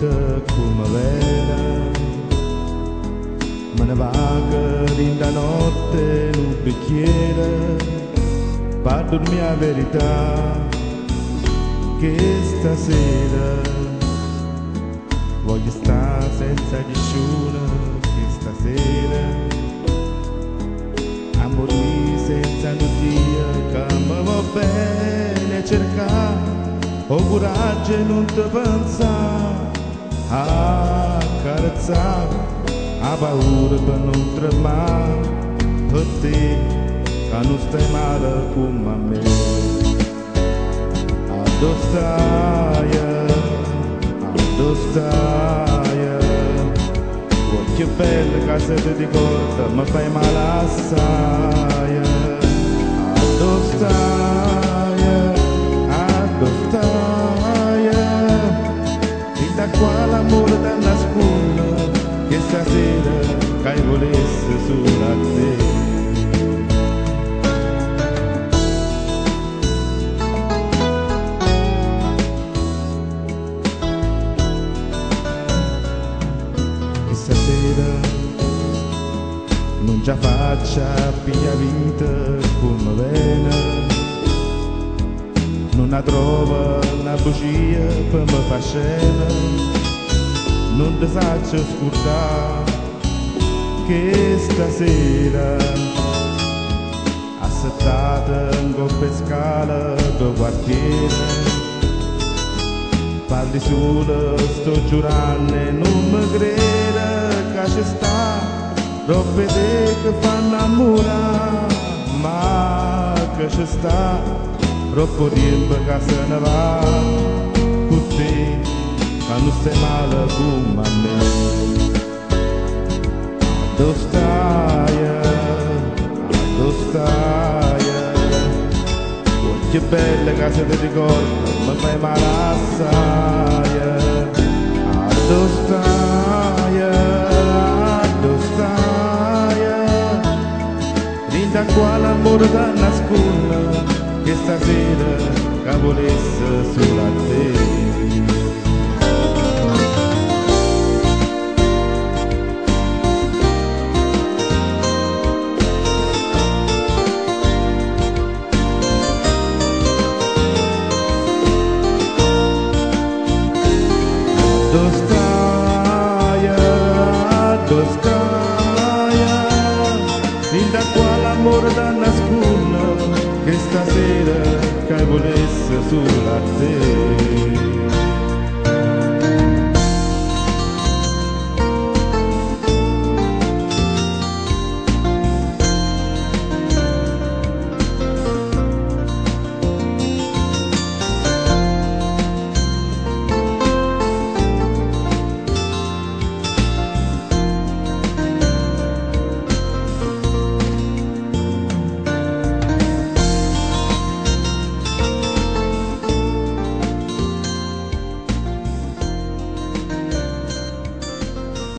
vita come vera, me ne vaga in da notte in un bicchiere per dormire la verità, che stasera voglio stare senza nessuno, che stasera a morire senza notia, che mi va bene cercare o coraggio e non ti pensare a carezzare, a paura per non tremare per te che non stai male come a me. Addo stai, che bella casa ti ricorda, mi fai male assai. Addo stai, e da qua l'amore da nascondo, che stasera che volesse solo a te. Non già faccia pia vita come bene, non la trova una bugia per me fa scena, non ti faccio scordare che stasera assettata in coppe scala del quartiere parli solo, sto giurando e non mi crede che ci sta robe che fanno innamorare, ma che ci sta troppo tempo che se ne va con te, che non stai male come a me. Dove stai, oh, che bella che se ti ricorda, mi fai male assai. Dove stai, da qua l'amore da nascondo, che stasera che volesse solo a te. Dove stai, da qua l'amore da nascondo, che stasera che volesse solo a te.